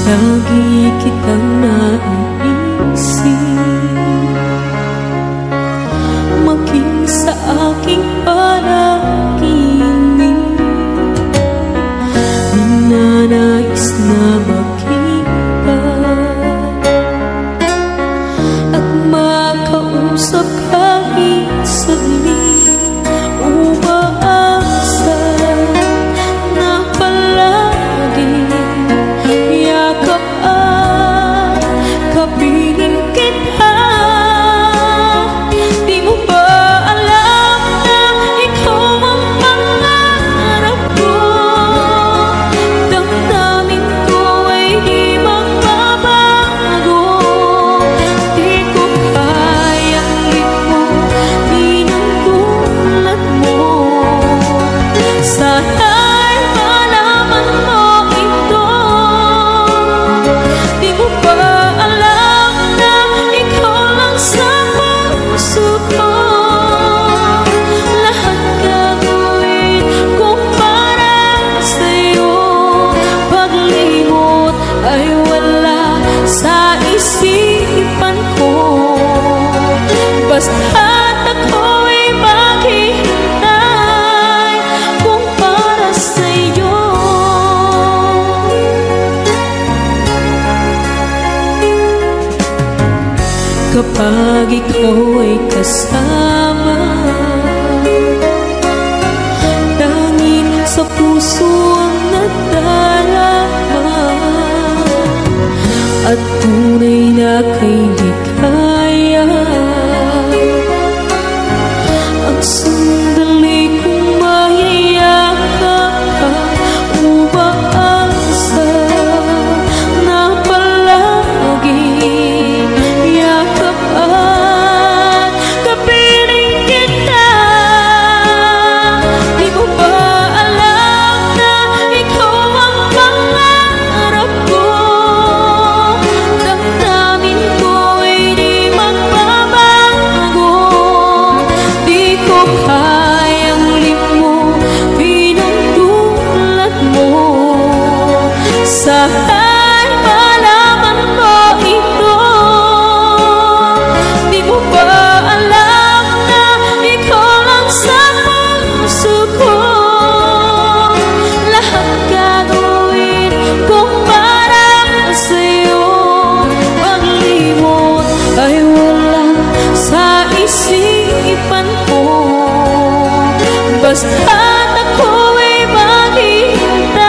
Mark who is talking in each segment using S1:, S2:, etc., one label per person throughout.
S1: Lagi kitang naiisip, maging sa aking panaginip. Ninanais na makita at makausap kahit saglit. Umaasa na palagi yakap at kapiling kita. Di mo ba alam na ikaw ang pangarap ko? Damdamin ko ay di magbabago. Di ko kayang limutin ang tulad mo. Sana'y malaman mo ito. Di mo ba alam na ikaw lang sa puso ko? Lahat gagawin kong para sa'yo. Paglimot ay wala sa isipan ko. Basta't ako'y maghihintay kung para sa'yo. Kapag ikaw ay kasama, tanging sa puso ang nadarama, at tunay na kay likaya. Ang sandali kong mayayakap ka, umaasa na palagi yakap at kapiling kita. Di mo ba alam na ikaw ang pangarap ko? Damdamin ko ay di magbabago. Di ko kayang limutin ang tulad mo. Sana'y malaman mo ito. Di mo ba alam na ikaw lang sa puso ko? Lahat gagawin kong para sa'yo. Paglimot ay wala sa isipan ko. Basta't ako'y maghihintay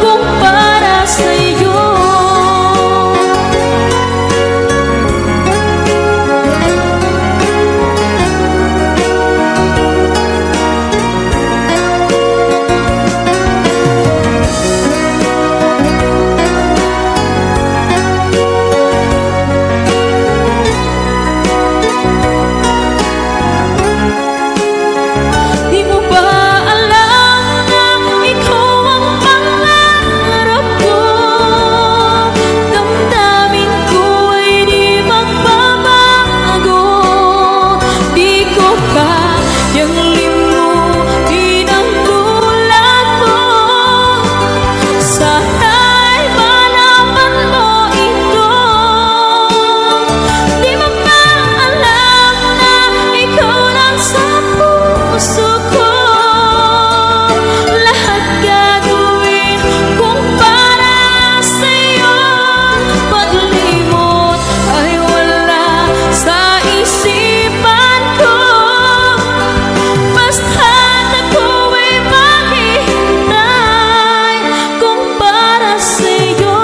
S1: kung para sa'yo. Di mo ba alam na ikaw ang pangarap ko? Damdamin ko ay di magbabago. Di ko kayang limutin ang tulad mo. Sana'y malaman mo ito. Di mo ba alam na ikaw lang sa puso ko? Lahat gagawin kong para sa'yo. Paglimot ay wala sa isipan ko. Basta't ako'y maghihintay kung para sa'yo.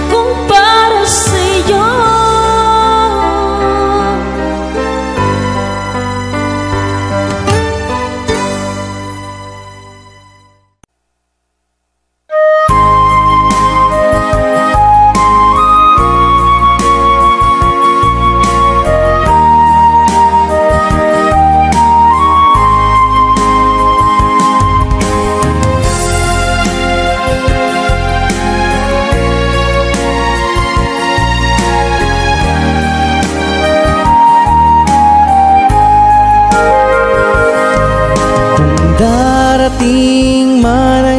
S1: Kung para sa'yo.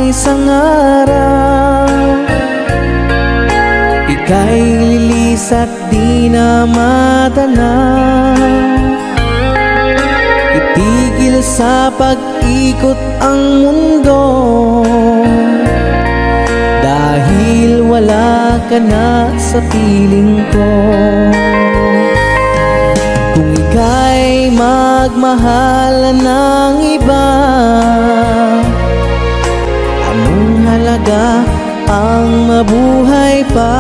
S2: isang araw ika'y lilis at di na matanaw. Itigil sa pag-ikot ang mundo dahil wala ka na sa piling ko. Kung ika'y magmahal ng iba, anong halaga ang mabuhay pa?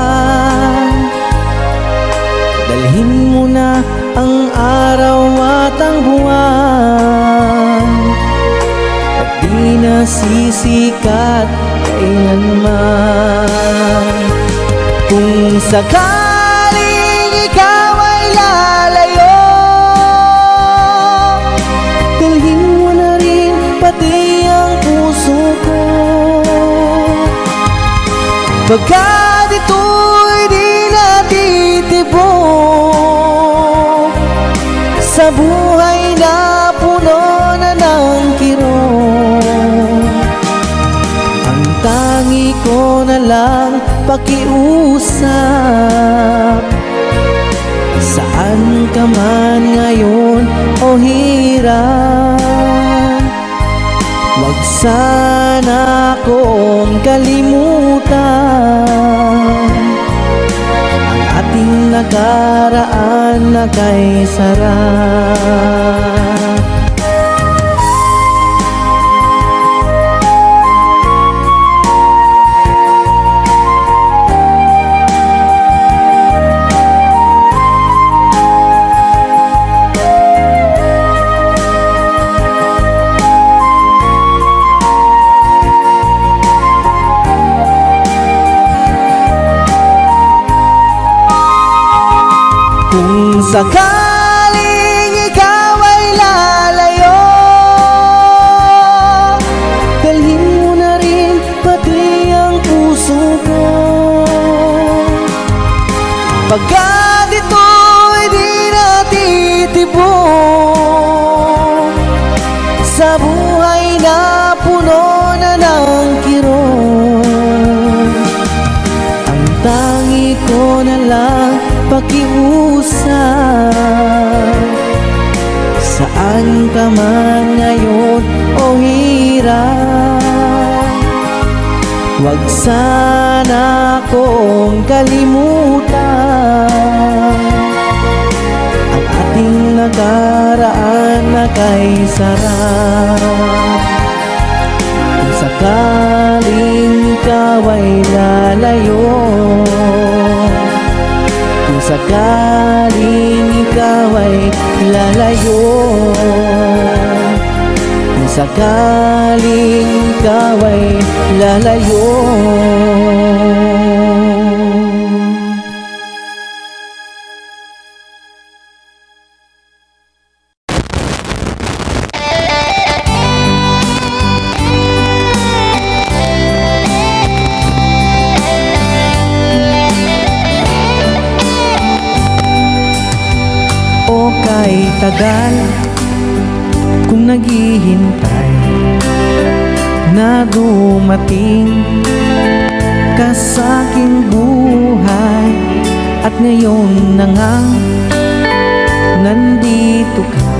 S2: Dalhin mo na ang araw at ang buwan at di na sisikat kailanman. Kung sakaling ikaw ay lalayo, dalhin mo na rin pati ang puso ko. Pagkat ito'y di natitibok sa buhay na puno na ng kirot, ang tangi ko na lang pakiusap. Saan ka man ngayon o hirap, wag sana akong kalimutan ang ating nakaraan na kay sarap. Kung sakaling ikaw ay lalayo, dalhin mo na rin pati ang puso ko. Pagkat ito'y di natitibok sa buhay na puno na ng kirot, ang tangi ko na lang pakiusap. Saan ka man ngayon o hirap, wag sana akong kalimutan ang ating nakaraan na kay sarap. Kung sakaling ikaw ay lalayo, kung sakaling ikaw ay lalayo, kung sakaling ikaw ay lalayo, kay tagal kung naghihintay na dumating ka sa aking buhay, at ngayon na nga nandito ka.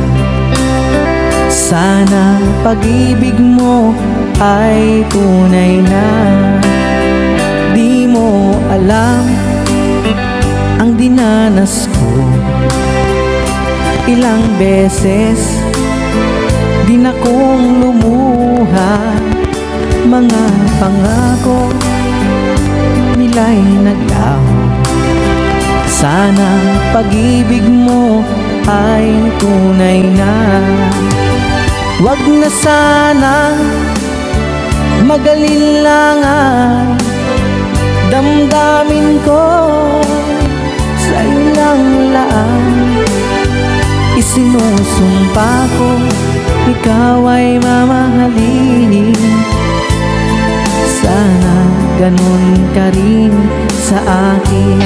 S2: Sana pag-ibig mo ay tunay na. Di mo alam ang dinanas ko, ilang beses din akong lumuha. Mga pangako nila'y naglaho. Sana pag-ibig mo ay tunay na. Wag na sana mag-alilangan, damdamin ko sa ilang laan. Isinusumpa ko ikaw ay mamahalin. Sana ganun ka rin sa akin.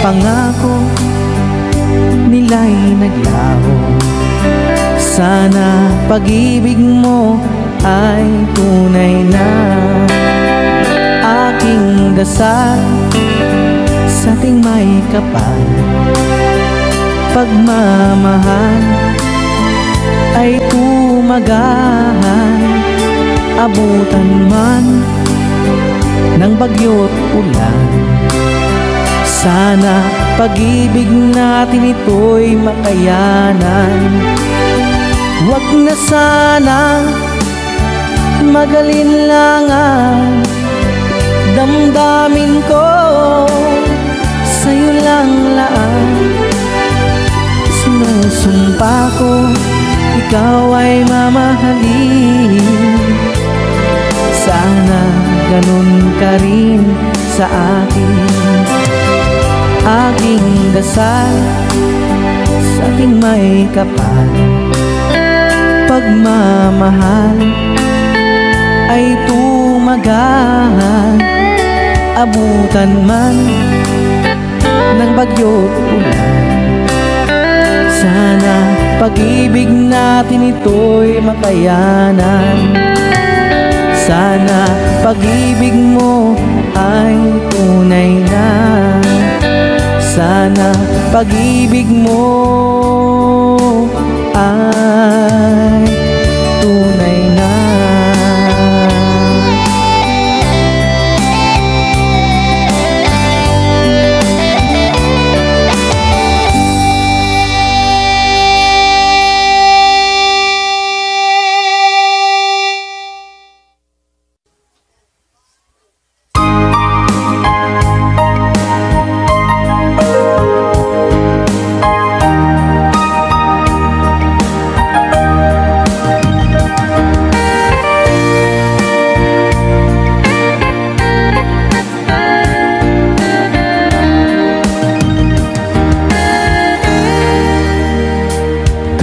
S2: pangako nila'y naglaho. Sana pag-ibig mo ay tunay na. Aking dasal sa ating may kapal, pagmamahal ay tumagahan. Abutan man ng bagyo't ulan, sana pag-ibig natin ito'y makayanan. Huwag na sana mag-alinlangan, damdamin ko sa'yo lang laan. Sinusumpa ko ikaw ay mamahalin, sana ganun ka rin sa akin. Aking dasal sa ating may kapal, pagmamahal ay tumagahan. Abutan man ng bagyo't ulan, sana pag-ibig natin ito'y makayanan. Sana pag-ibig mo ay tunay na. Sana pag-ibig mo ay tunay na.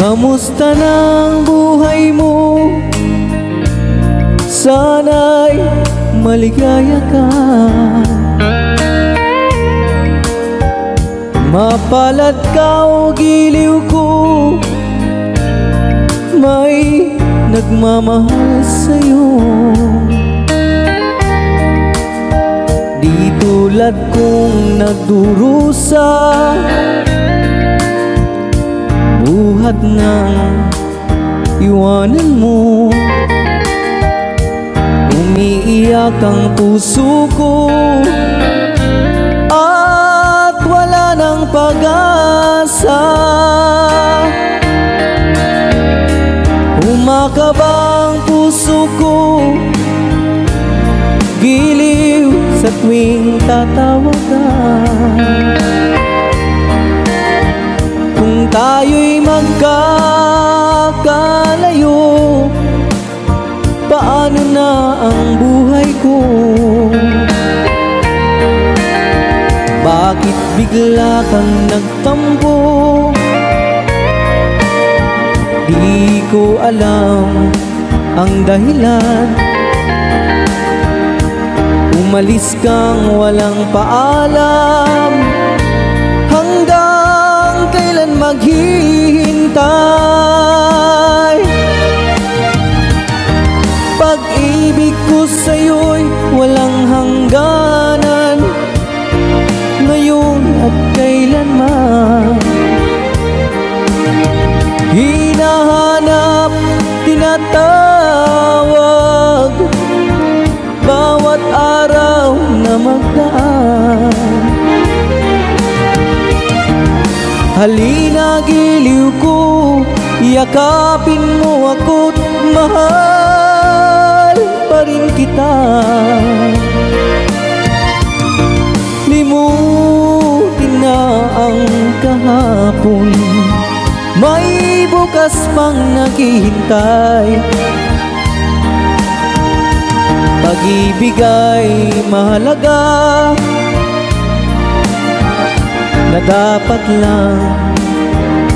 S2: Kamusta ng buhay mo? Sana'y maligaya ka. Mapalad ka o giliw ko, may nagmamahal sa'yo. Di tulad kong nagdurusa, buhat ng iwanan mo. Umiiyak ang puso ko at wala ng pag-asa. Umakabang puso ko, giliw sa tuwing tatawag ka. Kung tayo'y magkakalayo, paano na ang buhay ko? Bakit bigla kang nagtampo? Di ko alam ang dahilan. Umalis kang walang paalam, hanggang kailan maghihintay? Pag-ibig ko sa'yo'y walang hangganan, ngayon at kailanman. Hinahanap, tinatawag, bawat araw na magdaan. Halina giliw ko, yakapin mo ako't mahal pa rin kita. Limutin na ang kahapon, may bukas pang naghihintay. Pag-ibig ay mahalaga, na dapat lang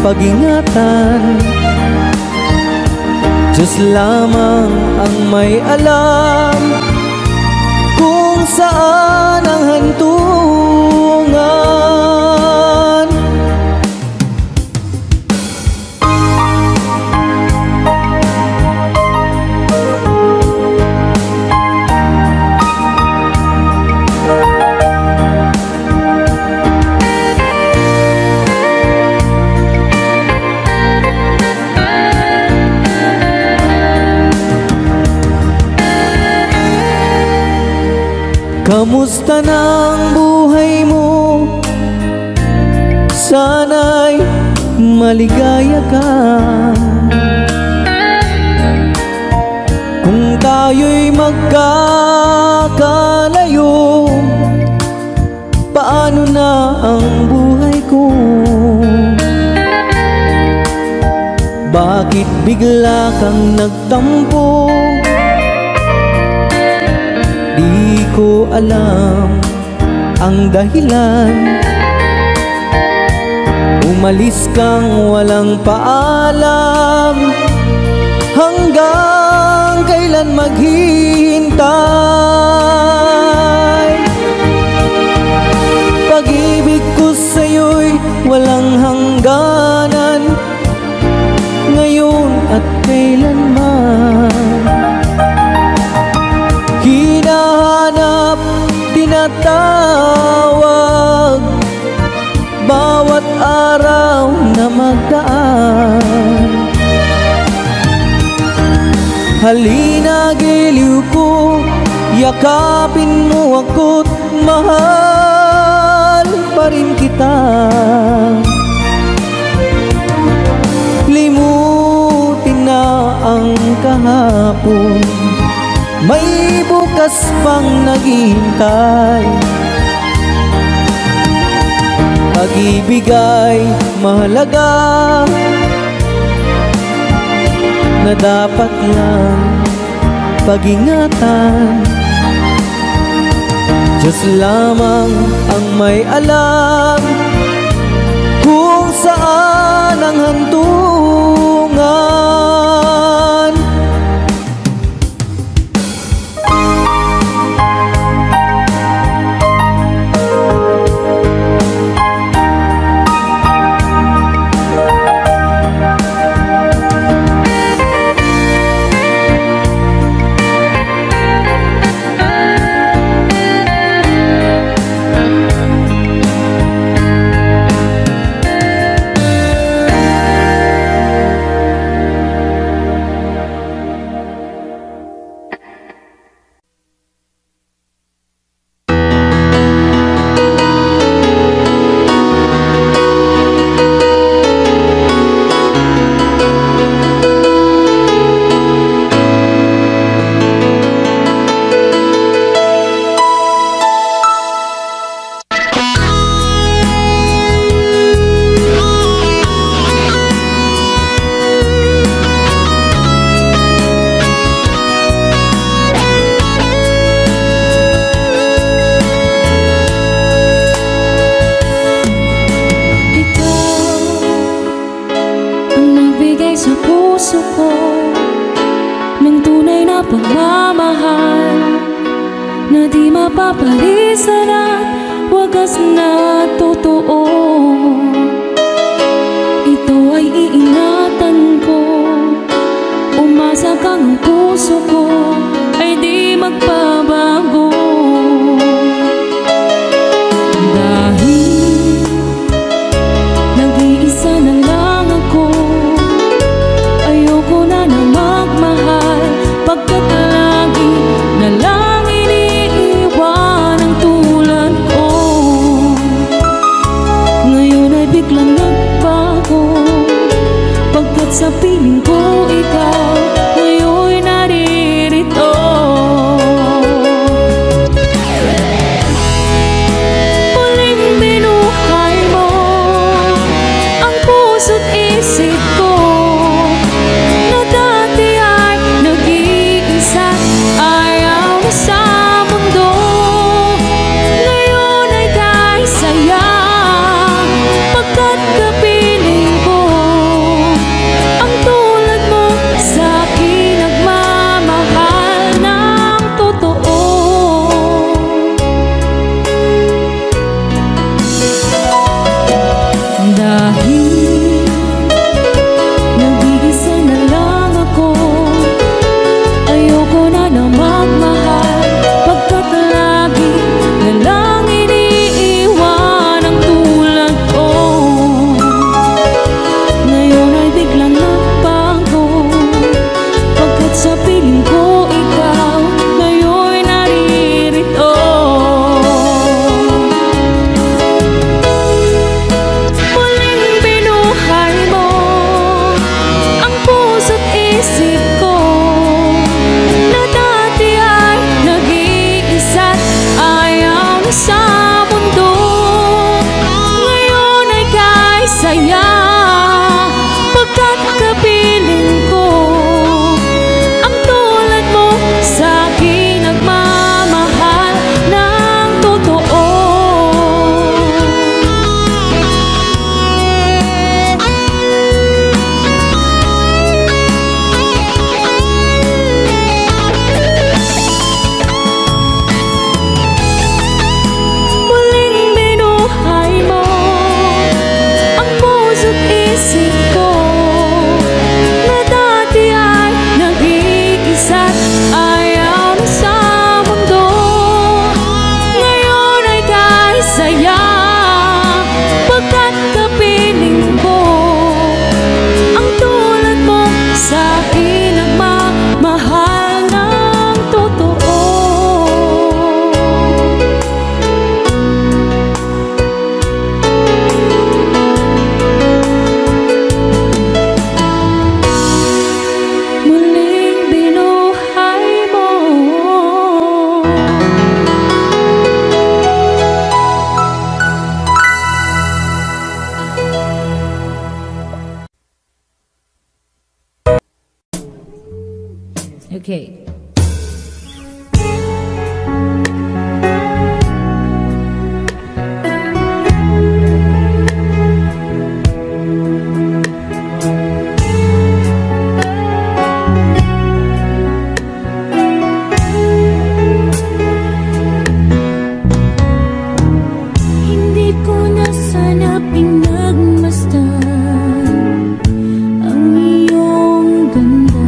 S2: pag-ingatan. Diyos lamang ang may alam kung saan ang hantungan. Kamusta ng buhay mo? Sana'y maligaya ka. Kung tayo'y magkakalayo, paano na ang buhay ko? Bakit bigla kang nagtampo? Di ko alam ang dahilan. Umalis kang walang paalam. Hanggang kailan maghihintay? Pag-ibig ko sa'yo'y walang hangganan, ngayon at kailanman. Hinahanap, tinatawag, bawat araw na magdaan. Halina, giliw ko, yakapin mo ako't mahal pa rin kita. Limutin na ang kahapon, may bukas pang naghihintay. Pag-ibig ay mahalaga, na dapat lang pag-ingatan. Diyos lamang ang may alam kung saan ang hantungan.
S1: Mapapalisan at wagas na totoo. Ito ay iingatan ko, umasa kang ang puso ko ay di magbabago. Dahil nag-iisa na lang ako, ayoko na na magmahal, pagkat lagi na lang biglang nagbago. Pagkat sa piling ko ikaw ngayon'y naririto. Okay.
S3: Hindi ko na sana pinagmasdan ang iyong ganda.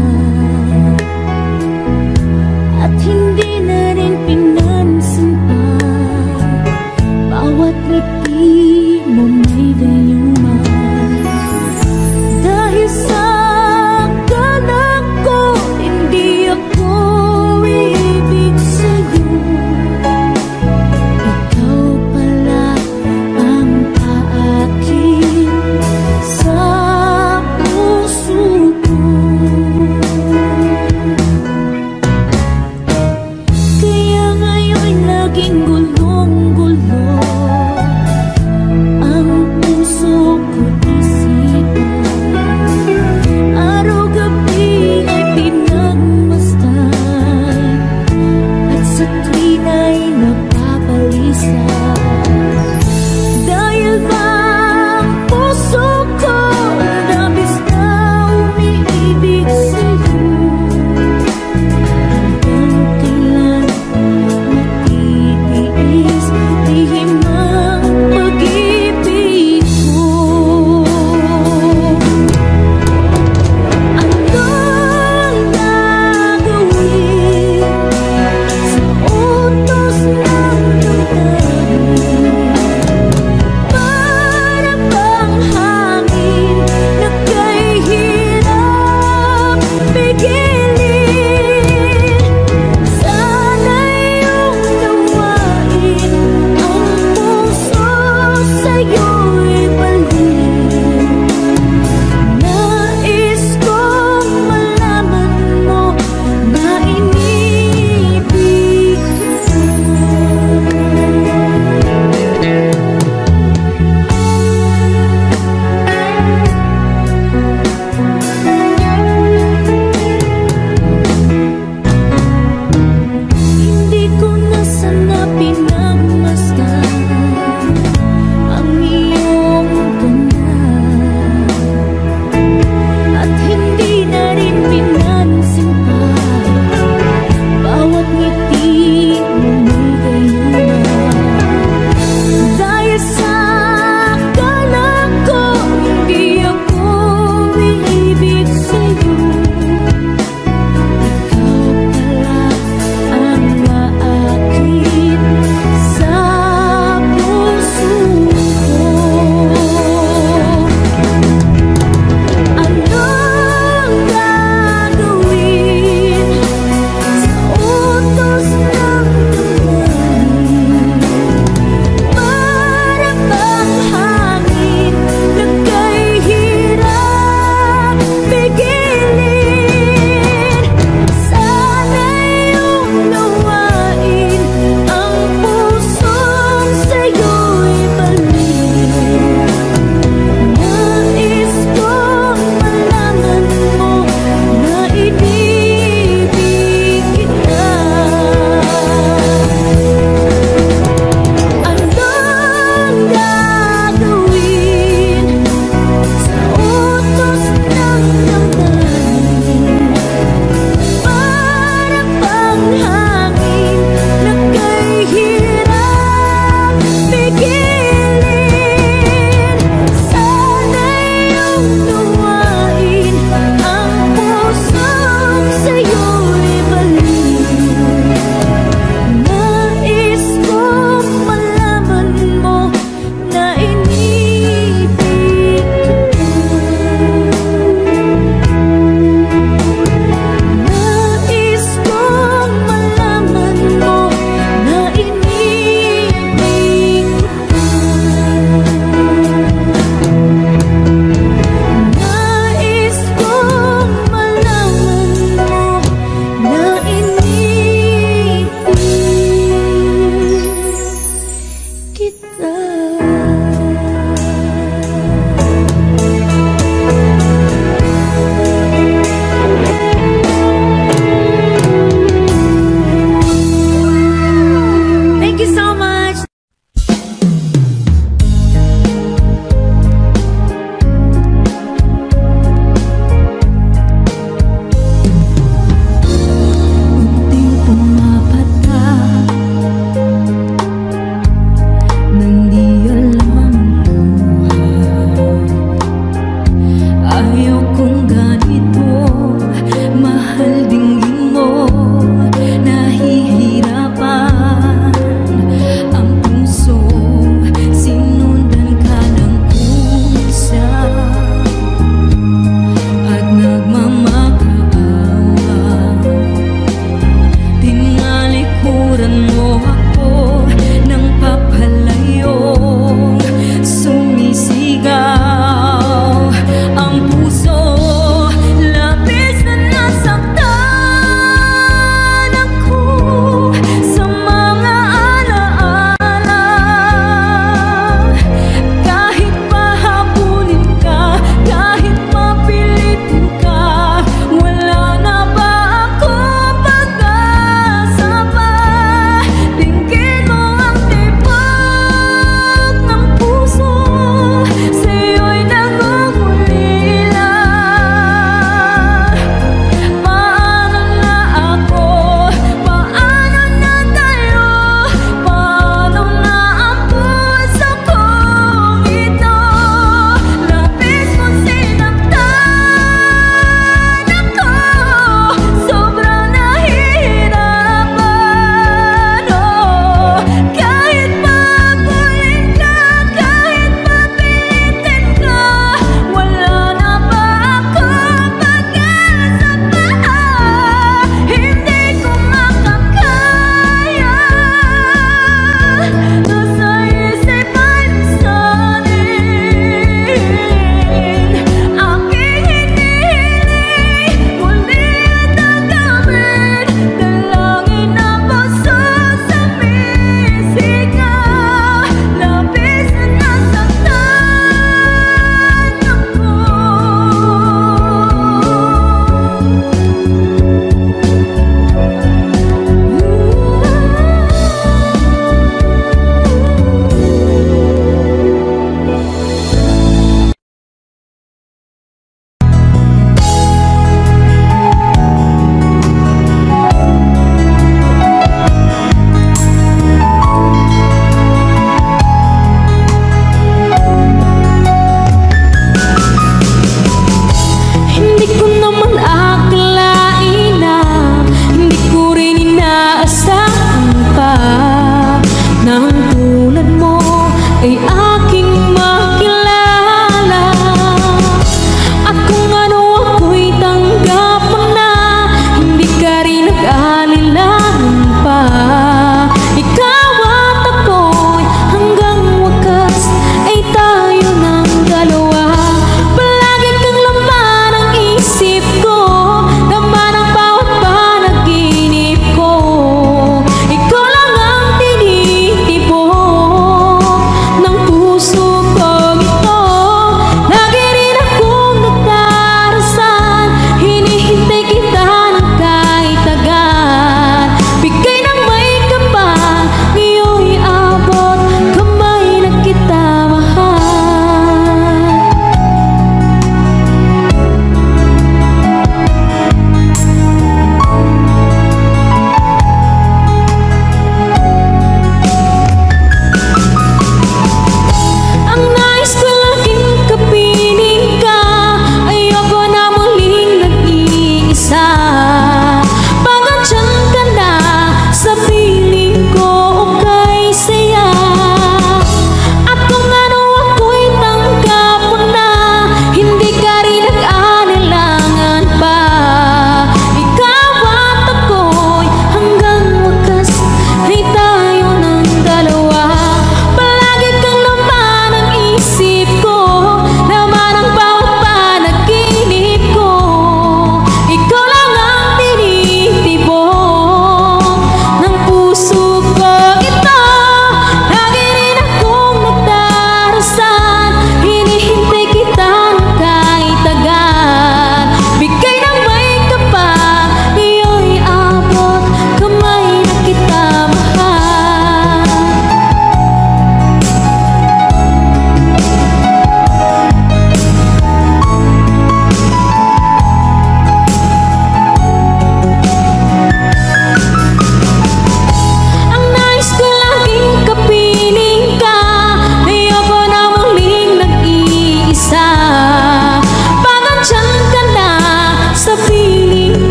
S3: tingin mo nahihirapan ang puso, sinundan ka ng kusa at nagmamakaawa. Tinalikuran mo ako ng papalayong sumisigaw. Ang puso labis na nasaktan.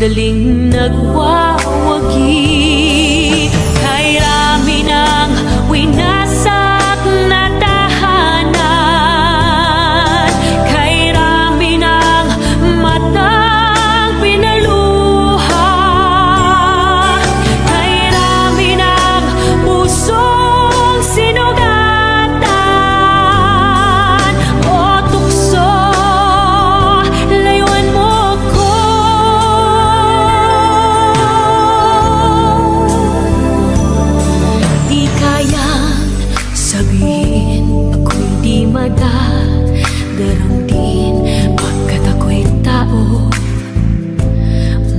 S3: madaling nagwawagi. Kay rami ng winasak na tahanan, kay rami ng matang pinaluha, kay rami ng pusong sinugatan. O tukso, layuan mo ko. Di kayang sabihin ako'y di madadarang din, pagkat ako'y tao,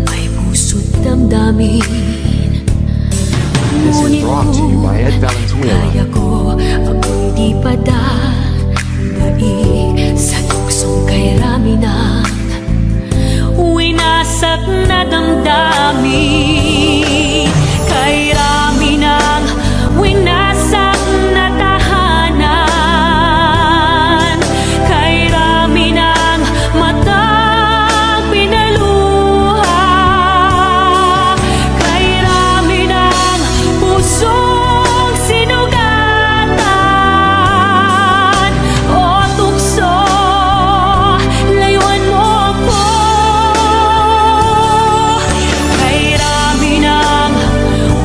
S3: may puso't damdamin.
S4: This is
S3: Ngunit
S4: brought to you by Ed Valenzuela.
S3: kaya ko ako'y di padadai sa tuksong kay rami ng winasak na damdamin. Kay rami ng winasak na tahanan, kay rami ng matang pinaluha, kay rami ng pusong sinugatan. O tukso, layuan mo ko. Kay rami ng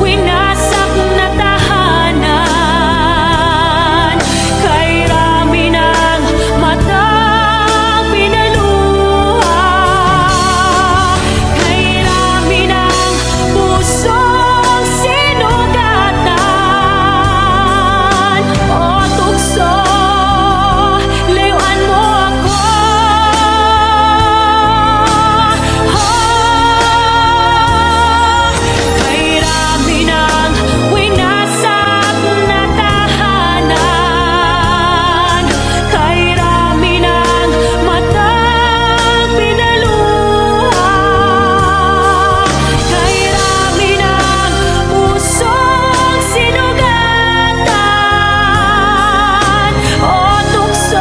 S3: winasak na tahanan, kay rami ng matang pinaluha, kay rami ng pusong sinugatan. O tukso, layuan mo ako. Kay rami ng winasak na tahanan, kay rami ng matang pinaluha, kay rami ng pusong sinugatan. O tukso,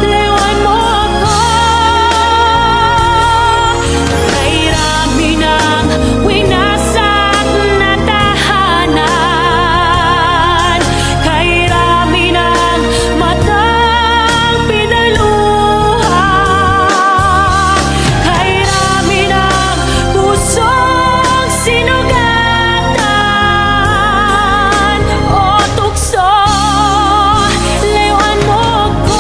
S3: layuan mo ako. Kay rami ng winasak na tahanan, kay rami ng matang pinaluha, kay rami ng pusong sinugatan. O tukso, layuan mo ko.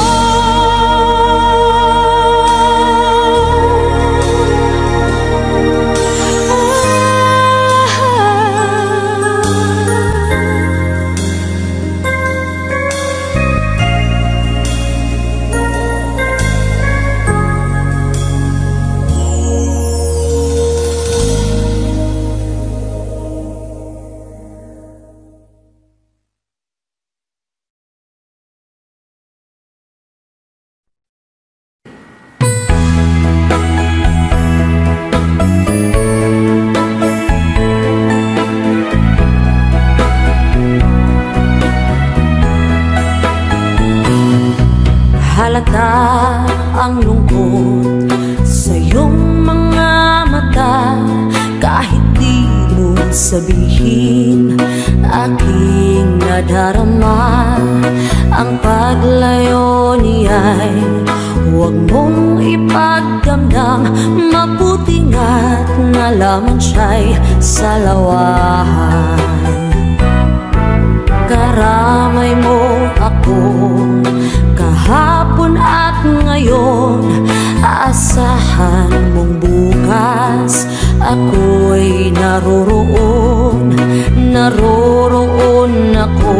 S3: Halata ang lungkot sa iyong mga mata, kahit di mo sabihin, aking nadarama. Ang paglayo niya'y huwag mong ipagdamdam, mabuti nga't nalaman siya'y salawahan. Karamay mo ako kahapon at ngayon, asahan mong bukas ako'y naroroon. Naroroon ako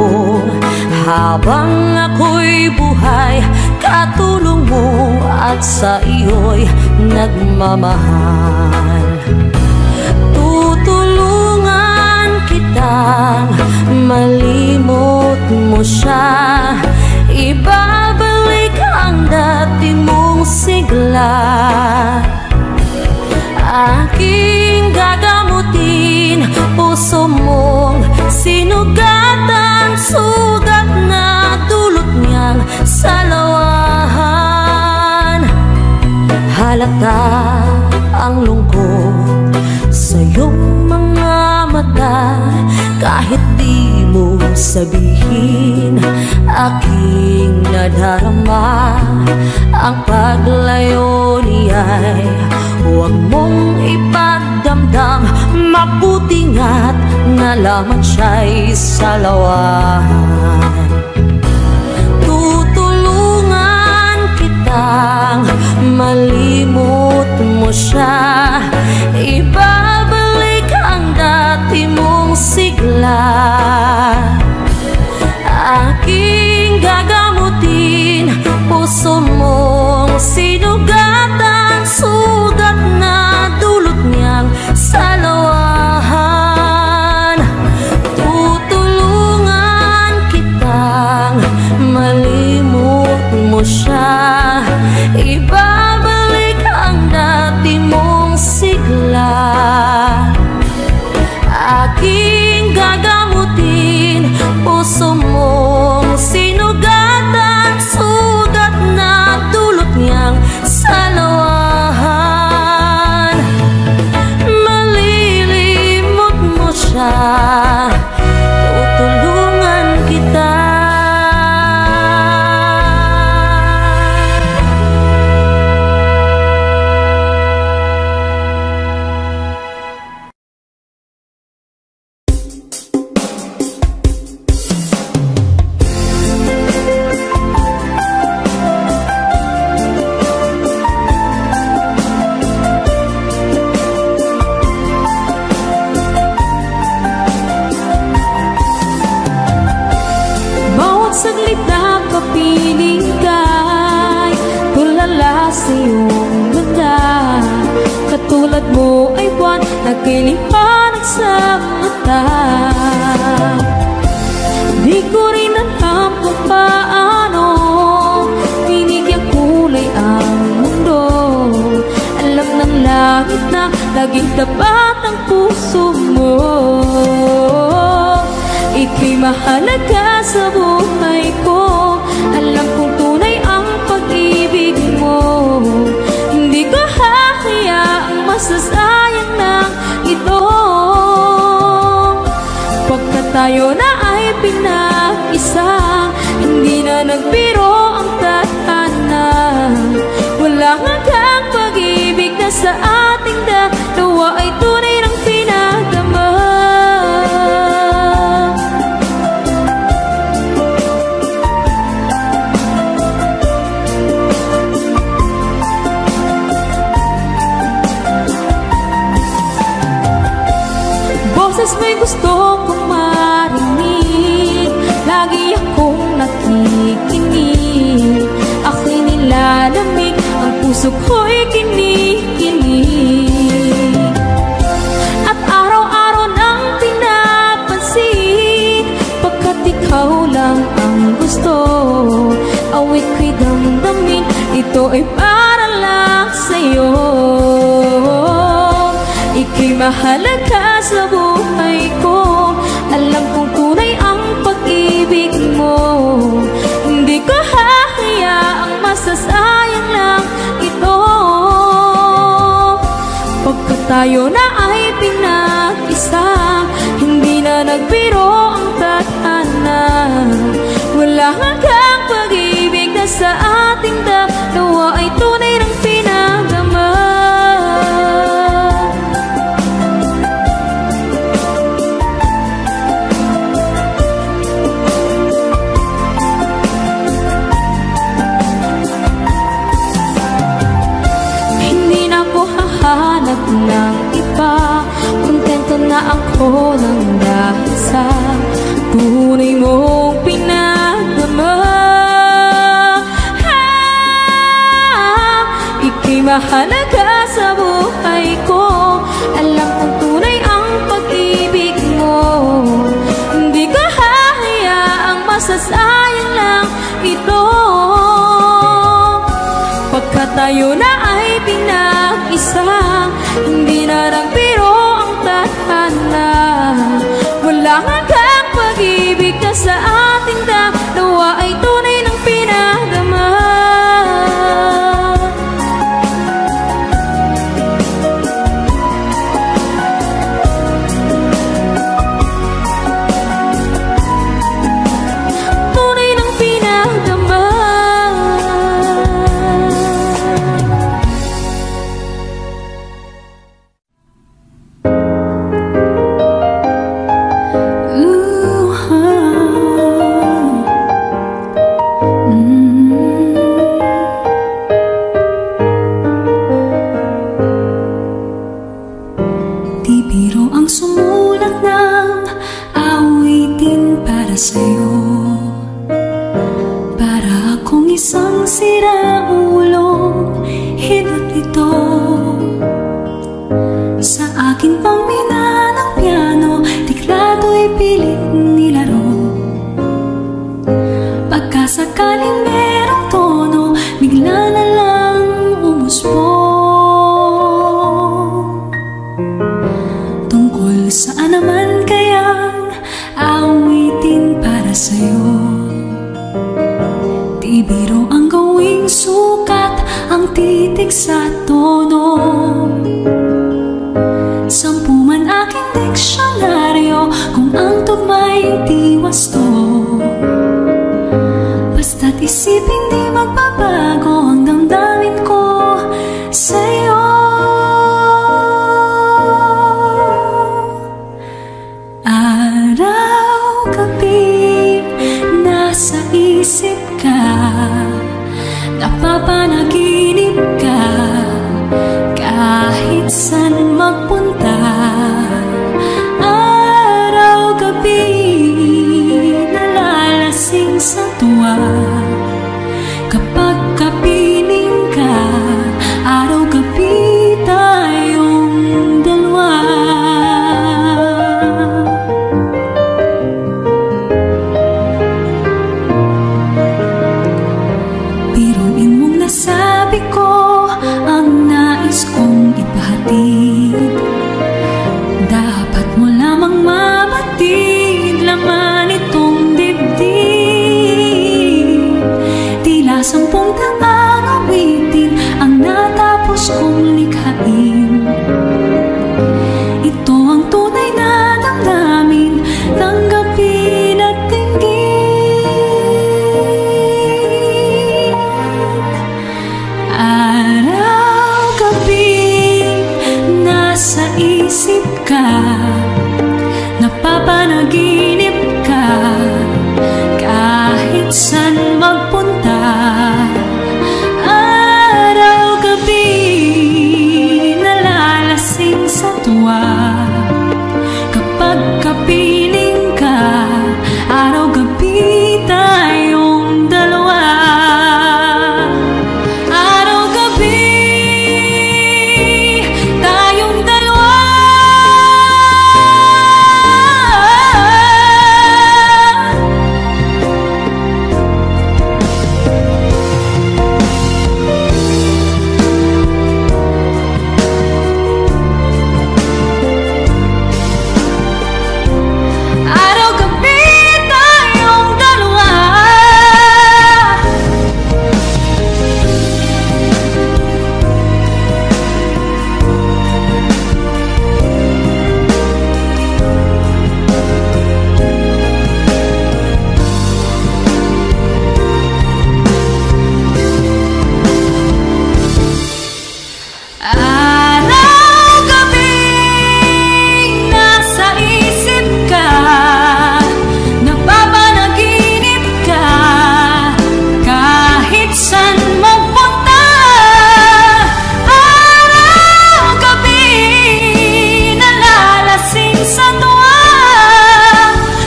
S3: habang ako'y buhay, katulong mo at sa iyo'y nagmamahal. Tutulungan kitang malimot mo siya, ibabalik ang dati mong sigla. Aking gagamutin puso mong sinugatan, sugat na dulot niyang salawahan. Halata ang lungkot sa iyong mga mata. Kahit di mo sabihin, aking nadarama ang paglayo niya'y huwag mong ipagdamdam. Mabuti nga't nalaman siya'y salawan. Tutulungan kitang malimot mo siya, ibabalik ang dati mong sigla. Aking gagamutin puso mong sinugatan, sugat na dulot niyang salawahan. Tutulungan kitang malimot mo siya, ibabalik ang dati mong sigla. Aking gagamutin puso mong sinugatan, sugat na dulot niyang salawahan. Malilimot mo siya, tutulungan kita.
S1: Saglit na kapiling ka'y tulala sa iyong ganda. Katulad mo ay buwan na kiliwanag sa mata. Di ko rin alam kung paano binigyan kulay ang mundo. Alam ng langit na laging tapat ang puso mo. Ika'y mahalaga sa buhay ko. Alam kong tunay ang pag-ibig mo. Hindi ko hahayaang masasayang ng ito. Pagkat tayo na ay pinag-isa, hindi na nagbiro ang tadhana. Walang hanggang pag-ibig na sa ating dalawa ay tunay ng pinagdama. Boses may gusto kong marinig, lagi akong nakikinig. Ako'y nilalamig, ang puso ko'y kinikilig. At araw-araw nang pinapansin, pagkat ikaw lang ang gusto. Awit ko'y damdamin, ito ay para lang sa'yo. Ika'y mahalaga sa buhay ko. Alam kong tunay ang pag-ibig mo. Hindi ko hahayaang masasayang lang ito. Pagkat tayo na ay pinag-isa, hindi na nagbiro ang tadhana. Wala hanggang pag-ibig na sa ating dalawa ay tunay ng pinagdama. Hanap ng iba, kontento na ako nang dahil sa tunay mong pinagdama. Ika'y mahalaga sa buhay ko. Alam kong tunay ang pag-ibig mo. Hindi ko hahayaang masasayang lang ito. Pagkat tayo na ay pinag-isa, hindi na nagbiro ang tadhana. Wala hanggang pag-ibig na sa ating dalawa ay tunay ng pinagdama. humuspong. Tungkol saan naman kayang awitin para sa'yo? Di biro ang gawing sukat, ang titik sa tono. Sampu man aking diksyonaryo, kung ang tugma'y di wasto. Basta't isipin di magbabago ang damdamin ko sa'yo. Araw-gabi nasa isip ka, napapanaginip ka, kahit saan magpunta. Araw-gabi nalalasing sa tuwa, kapag kapiling ka. Araw-gabi tayong dalawa. Biruin mong nasabi ko ang nais kong ipahatid. Dapat mo lamang mabatid laman itong dibdib. Tila 10 taang awitin ang natapos kong likhain. Ito ang tunay na damdamin, tanggapin at tingin. Araw-gabi nasa isip ka, napapanaginip ka, kahit saan magpunta. Araw-gabi nalalasing sa tuwa, kapag kapiling ka. Araw-gabi tayong dalawa. Araw-gabi tayong dalawa. Araw-gabi tayong dalawa. Araw-gabi nasa isip ka, napapanaginip ka, kahit saan magpunta. Araw-gabi nalalasing sa tuwa,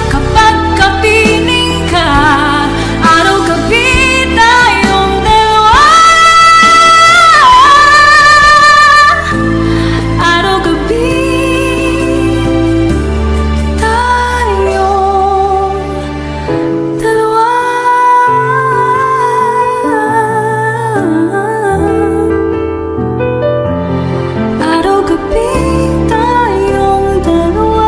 S1: kapag kapiling ka. Araw-gabi tayong dalawa. Araw-gabi tayong dalawa. Araw-gabi tayong dalawa.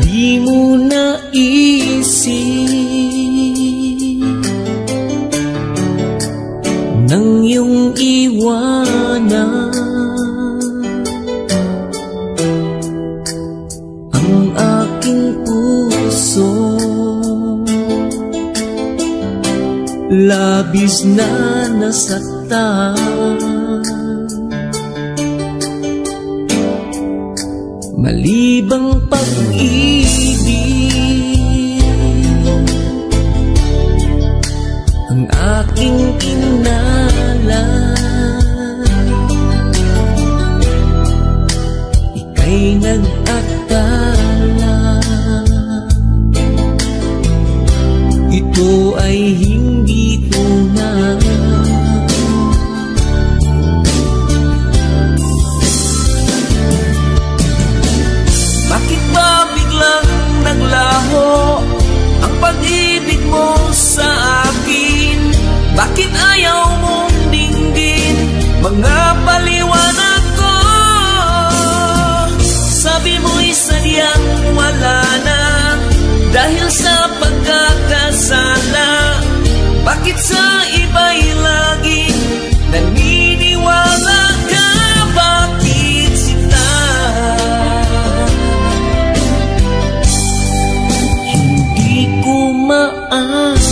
S2: Di mo naisip nang iyong iwanan ang aking puso. Labis na nasaktan, mali bang pag-ibig ito ay hindi tunay. Bakit ba biglang naglaho ang pag-ibig mo sa akin? Bakit ayaw mong dinggin mga paliwanag ko? Sabi mo'y sadyang wala na dahil sa pagkakasala. Bakit sa iba'y laging naniniwala ka? Bakit sila hindi ko maamin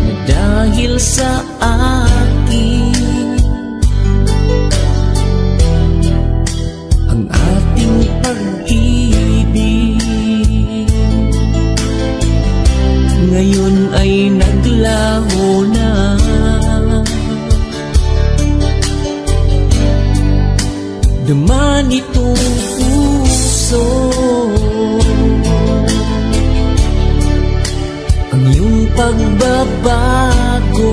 S2: na dahil sa akin ang ating pag-ibig ngayon ay naglaho na. Dama nitong puso ang iyong pagbabago.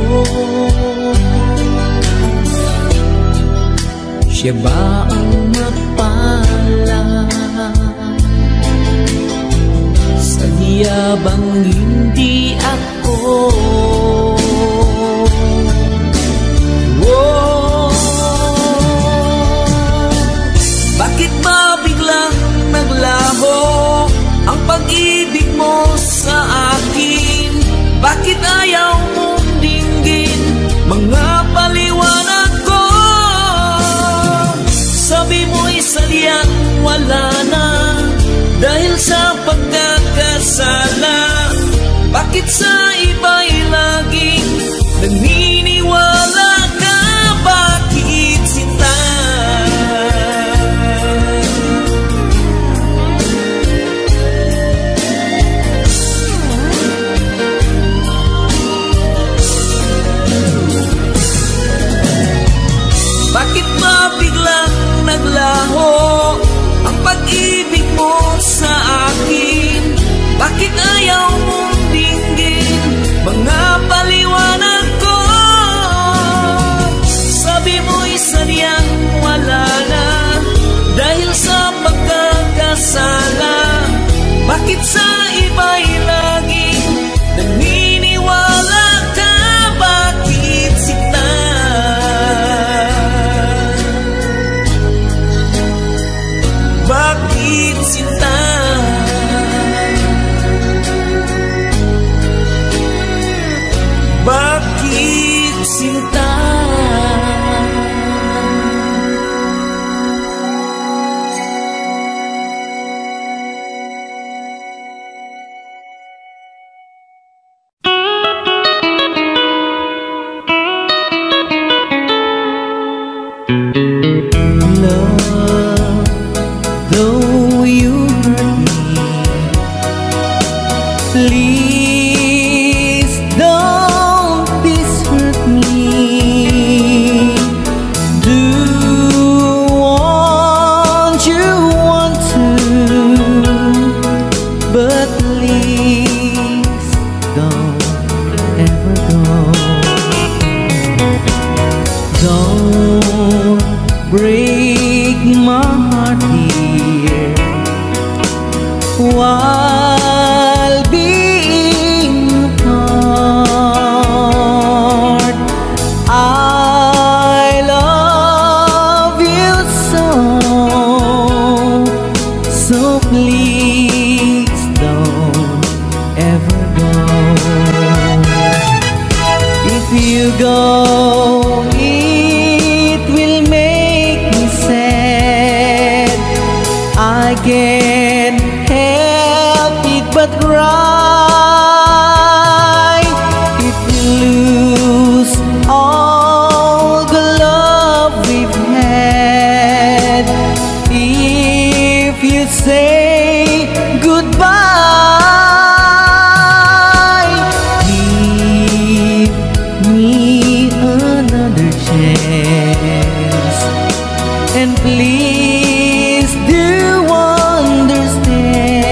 S2: Siya ba ang mapala? Sadya bang hindi ako? Oh, bakit ba biglang naglaho ang pag-ibig mo sa akin? Bakit ayaw mong dinggin mga paliwanag ko? Sabi mo'y sadyang wala na dahil sa pagkakasala. Bakit sa iba'y laging naniniwala ka? Bakit sinta? Bakit ba biglang naglaho ang pag-ibig mo sa akin? Bakit ayaw mong dinggin mga paliwanag ko? Sabi mo'y sadyang wala na dahil sa pagkakasala. Bakit sa iba'y laging naniniwala ka? Bakit sita? Bakit sinta? Bakit sinta? Though you hurt me, please don't dishurt me. Do what you want to, but please don't ever go. Don't break my heart here while being apart. I love you so please don't ever go. If you go, it will make me sad. I can't help it but cry if we lose all the love we've had. If you say goodbye, give me another chance, and please do understand.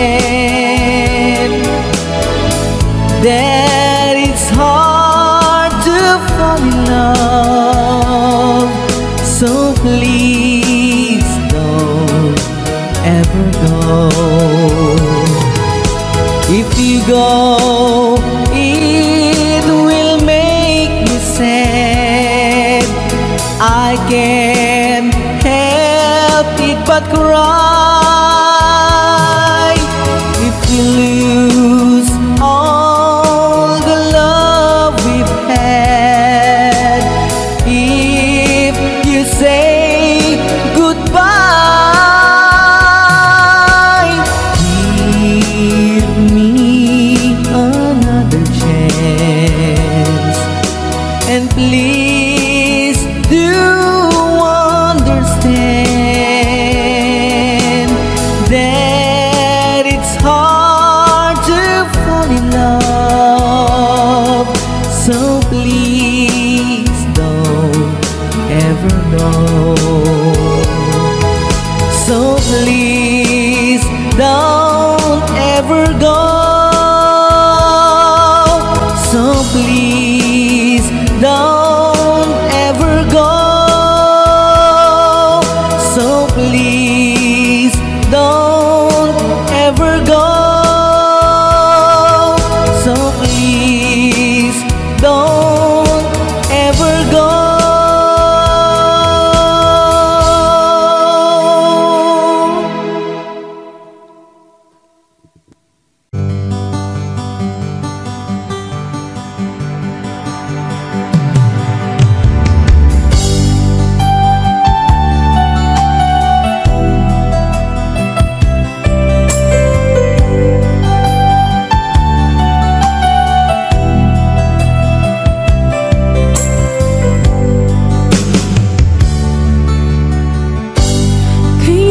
S2: ever go. So please don't ever go. So please don't ever go. So please don't ever go.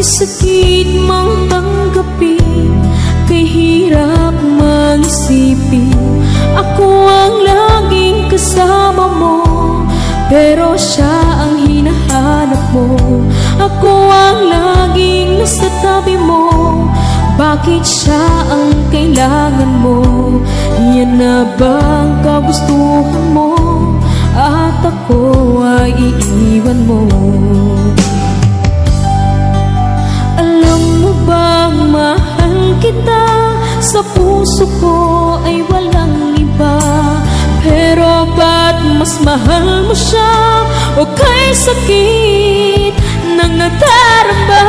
S1: Sakit mang tanggapin, kay hirap mag-isipin. Ako ang laging kasama mo, pero siya ang hinahanap mo. Ako ang laging nasa tabi mo, bakit siya ang kailangan mo? Yan na bang kagustuhan mo? At ako ay iiwan mo. Alam mo bang mahal kita? Sa puso ko ay walang iba. Pero ba't mas mahal mo siya? O kay sakit ng nadarama?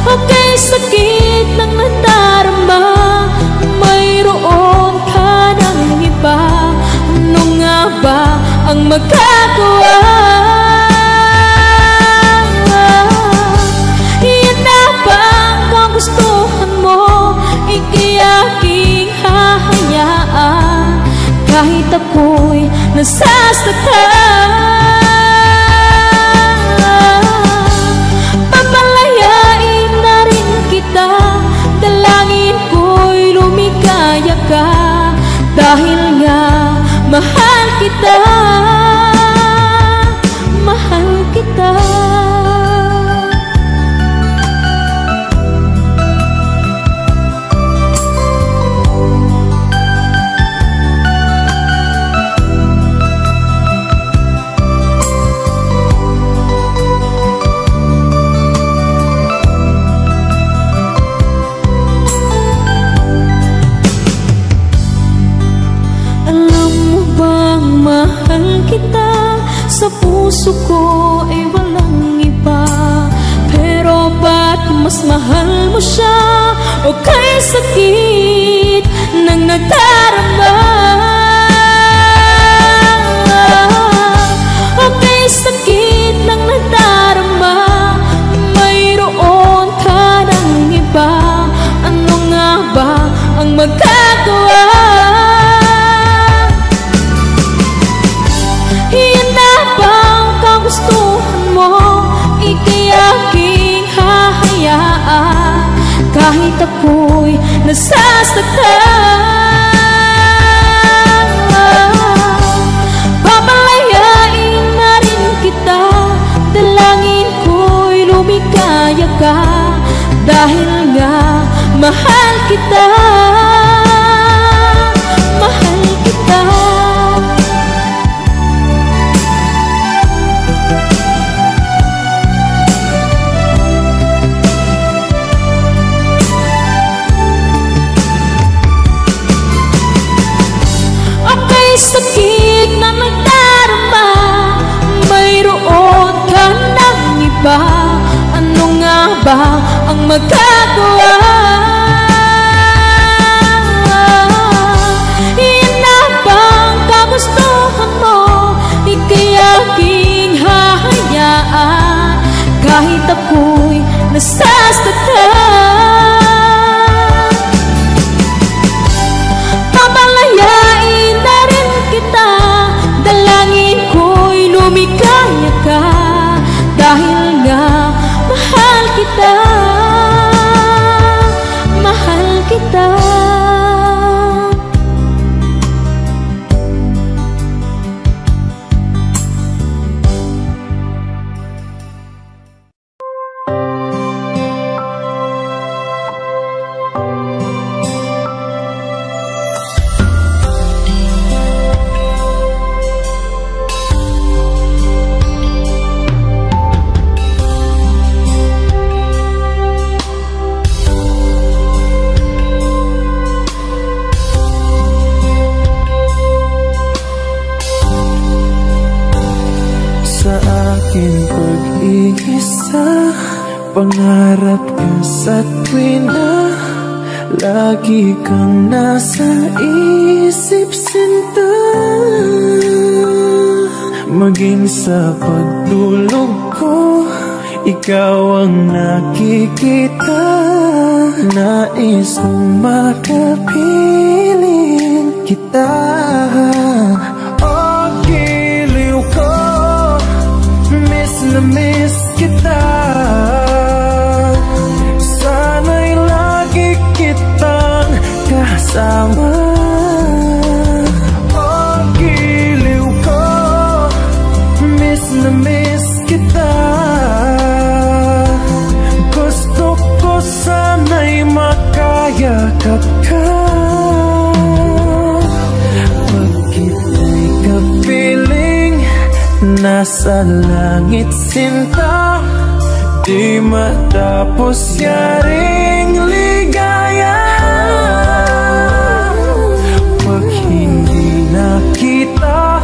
S1: O kay sakit ng nadarama, mayroon ka ng iba. Ano nga ba ang magagawa? Gustuhan mo, ika'y aking hahayaan. Kahit ako'y nasasaktan, papalayain na rin kita. Dalangin ko'y lumikaya ka, dahil nga mahal kita. Mahal kita. Sa puso ko ay walang iba. Pero ba't mas mahal mo siya? O kay sakit ng nadarama? O kay sakit ng nadarama, mayroon ka ng iba. Ano nga ba ang magagawa? Gustuhan mo, ika'y aking hahayaan. Kahit ako'y nasasaktan, papalayain na rin kita. Dalangin ko'y lumikaya ka, dahil nga mahal kita. Mahal kita. Sakit na nagdarama, mayroon ka ng iba. Ano nga ba ang magagawa? Iyan na bang kagustuhan mo? Ika'y aking hahayaan. Kahit ako'y nasasaktan, papalayain na rin kita. Dalangin ko'y lumikaya ka, dahil nga mahal kita. Mahal kita.
S2: Pangarap ka sa tuwina, lagi kang nasa isip, sinta. Maging sa pagtulog ko, ikaw ang nakikita. Nais kong makapiling kita. Oh, giliw ko, miss na miss kita. Sana'y lagi kitang kasama. Oh, giliw ko, miss na miss kita. Gusto ko sana'y makayakap ka. Pag kita'y kapiling, nasa langit, sinta. Di matapos yaring ligaya. Pag hindi nakita,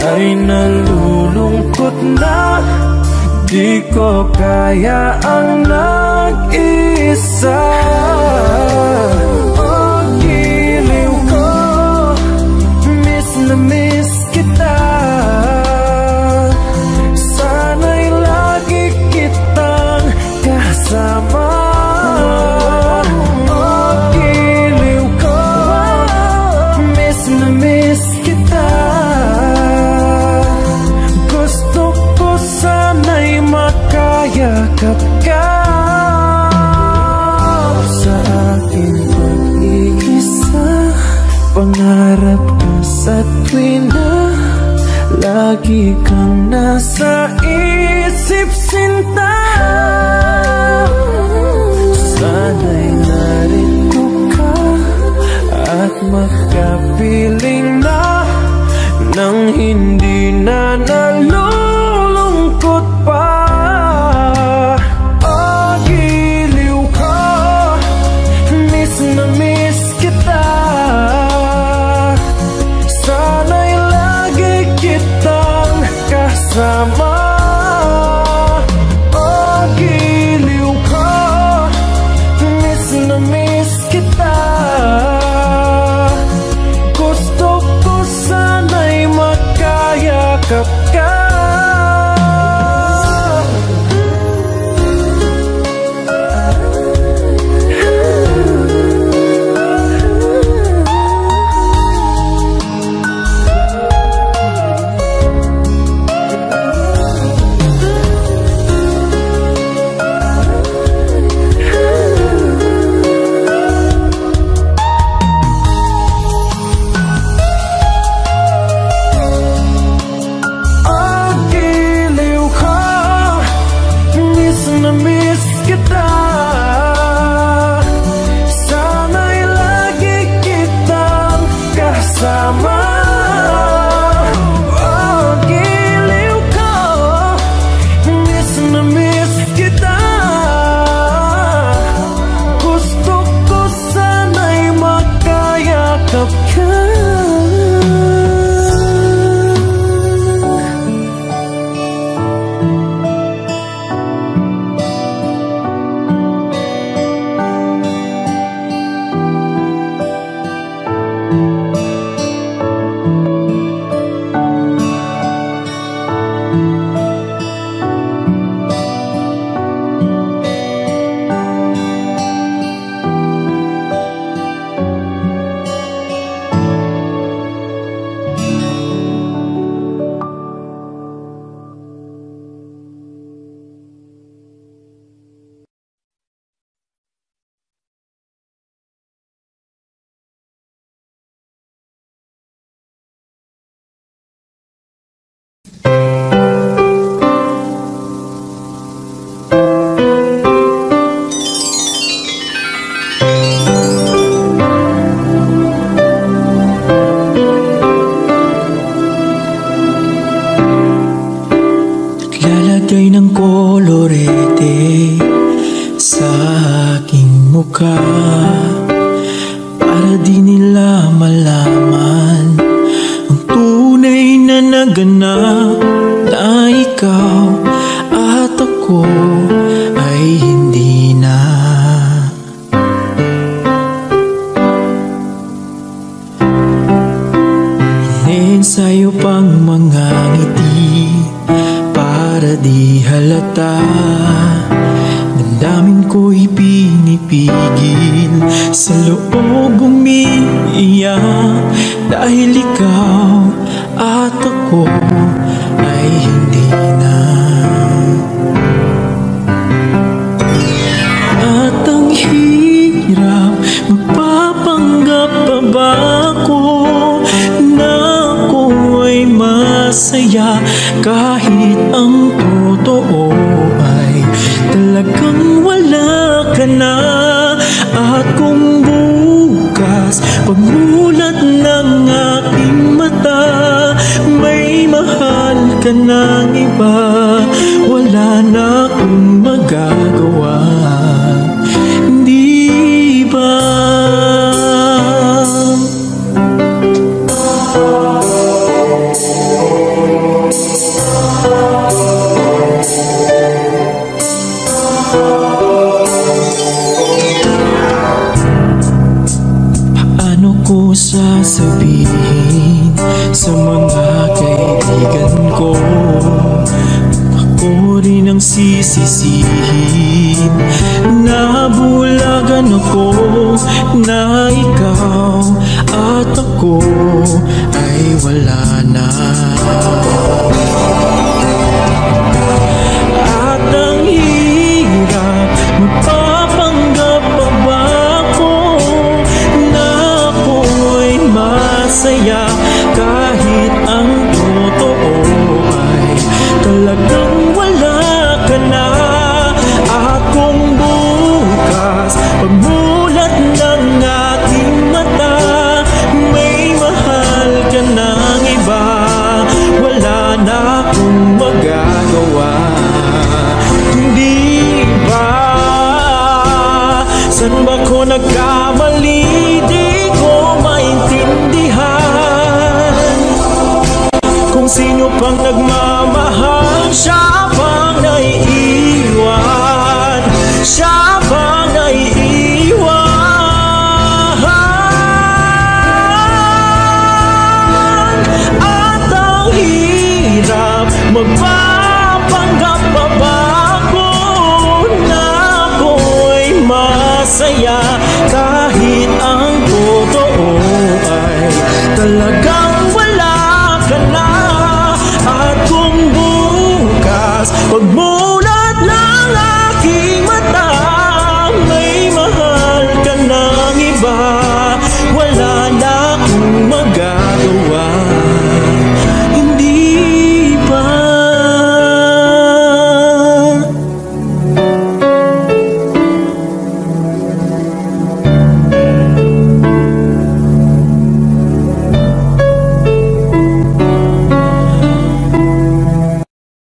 S2: ay nalulungkot na. Di ko kaya ang nag-isa. Oh, giliw ko, miss na miss kita. Sana'y lagi kitang kasama. Oh, giliw ko, miss na miss kita. Gusto ko sana'y makayakap ka. Sa aking pag-iisa, pangarap ka sa tuwina, lagi kang nasa isip, sinta. Sana'y narito ka at makapiling na nang hindi na nalulungkot pa. Oh, giliw ko, miss na miss kita. Sana'y lagi kitang kasama. Oh, giliw ko, miss na miss kita. Gusto ko sana'y makayakap ka.
S5: Lalagay ng kolorete sa aking mukha para di nila malaman ang tunay na naganap, na ikaw at ako ay ako'y pinipigil sa loob umiiyak dahil ikaw at ako ay hindi na. At ang hirap, magpapanggap pa ba ako na ako ay masaya kahit ang totoo ay talagang wala ka na. At kung bukas pagmulat ng aking mata may mahal ka ng iba, wala na akong magagawa, di ba? Paano ko sasabihin sa mga kaibigan ko? Ako rin ang sisisihin. Nabulagan ako na ikaw at ako ay wala na. At ang hirap, magpapanggap pa ba ako na ako ay masaya kahit ang totoo ay talagang wala ka na. At kung bukas pagmulat ng aking mata may mahal ka ng iba, wala na akong magagawa, hindi ba? Saan ba ko nagkamali? Di ko maintindihan kung sino pang nagmamahal siya